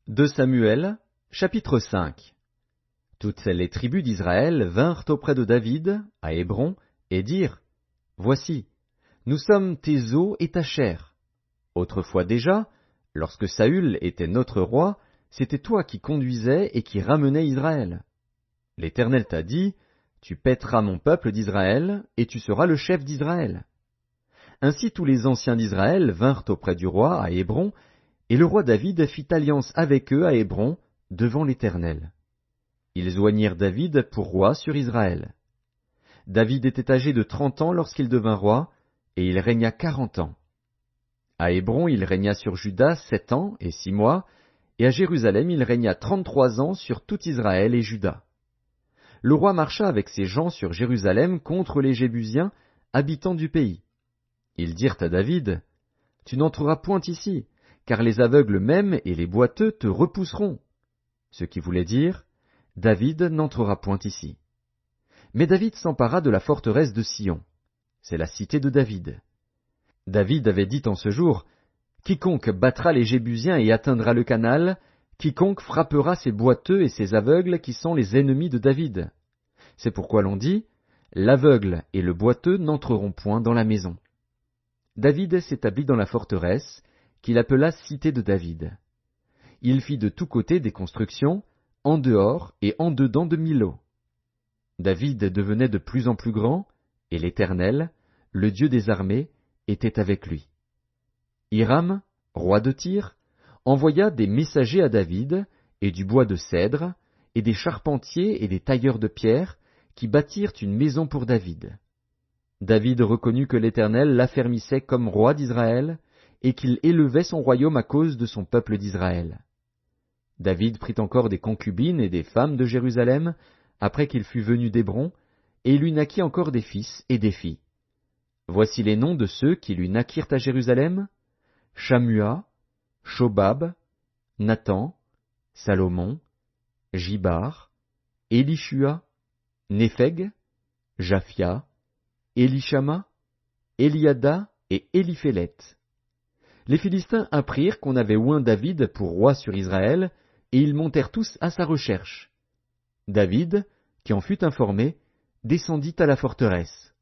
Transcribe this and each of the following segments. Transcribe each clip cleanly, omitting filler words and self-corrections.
2 Samuel, chapitre 5. Toutes les tribus d'Israël vinrent auprès de David, à Hébron, et dirent, Voici, nous sommes tes os et ta chair. Autrefois déjà, lorsque Saül était notre roi, c'était toi qui conduisais et qui ramenais Israël. L'Éternel t'a dit, Tu paîtras mon peuple d'Israël, et tu seras le chef d'Israël. Ainsi tous les anciens d'Israël vinrent auprès du roi à Hébron, et le roi David fit alliance avec eux à Hébron, devant l'Éternel. Ils oignirent David pour roi sur Israël. David était âgé de 30 ans lorsqu'il devint roi, et il régna 40 ans. À Hébron il régna sur Juda 7 ans et 6 mois, et à Jérusalem il régna 33 ans sur tout Israël et Juda. Le roi marcha avec ses gens sur Jérusalem contre les Jébusiens, habitants du pays. Ils dirent à David, Tu n'entreras point ici, car les aveugles même et les boiteux te repousseront. Ce qui voulait dire, David n'entrera point ici. Mais David s'empara de la forteresse de Sion. C'est la cité de David. David avait dit en ce jour, Quiconque battra les Jébusiens et atteindra le canal, quiconque frappera ces boiteux et ces aveugles qui sont les ennemis de David. C'est pourquoi l'on dit, L'aveugle et le boiteux n'entreront point dans la maison. David s'établit dans la forteresse, qu'il appela cité de David. Il fit de tous côtés des constructions, en dehors et en dedans de Millo. David devenait de plus en plus grand, et l'Éternel, le Dieu des armées, était avec lui. Hiram, roi de Tyr, envoya des messagers à David, et du bois de cèdre, et des charpentiers et des tailleurs de pierre, qui bâtirent une maison pour David. David reconnut que l'Éternel l'affermissait comme roi d'Israël, et qu'il élevait son royaume à cause de son peuple d'Israël. David prit encore des concubines et des femmes de Jérusalem, après qu'il fut venu d'Hébron, et il lui naquit encore des fils et des filles. Voici les noms de ceux qui lui naquirent à Jérusalem: Shammua, Shobab, Nathan, Salomon, Jibar, Élishua, Népheg, Japhia, Élishama, Eliada et Éliphélet. Les Philistins apprirent qu'on avait oint David pour roi sur Israël, et ils montèrent tous à sa recherche. David, qui en fut informé, descendit à la forteresse.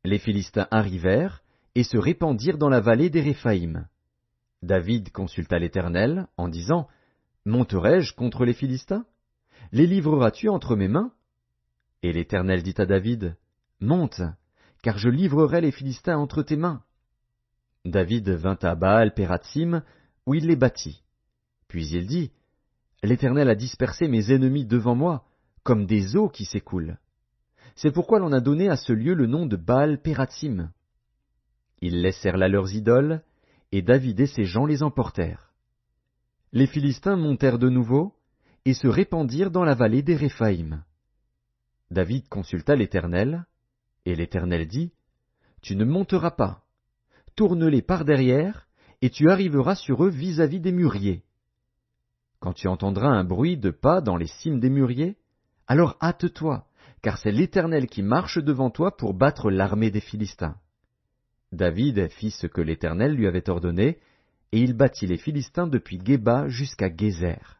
Les Philistins arrivèrent et se répandirent dans la vallée des Réphaïm. David consulta l'Éternel en disant, Monterai-je contre les Philistins? Les livreras-tu entre mes mains? Et l'Éternel dit à David, Monte, car je livrerai les Philistins entre tes mains. David vint à Baal-Pératsim, où il les battit. Puis il dit, L'Éternel a dispersé mes ennemis devant moi, comme des eaux qui s'écoulent. C'est pourquoi l'on a donné à ce lieu le nom de Baal-Pératsim. Ils laissèrent là leurs idoles, et David et ses gens les emportèrent. Les Philistins montèrent de nouveau, et se répandirent dans la vallée des Réphaïm. David consulta l'Éternel, et l'Éternel dit, Tu ne monteras pas. Tourne-les par derrière, et tu arriveras sur eux vis-à-vis des mûriers. Quand tu entendras un bruit de pas dans les cimes des mûriers, alors hâte-toi, car c'est l'Éternel qui marche devant toi pour battre l'armée des Philistins. David fit ce que l'Éternel lui avait ordonné, et il battit les Philistins depuis Géba jusqu'à Gézer.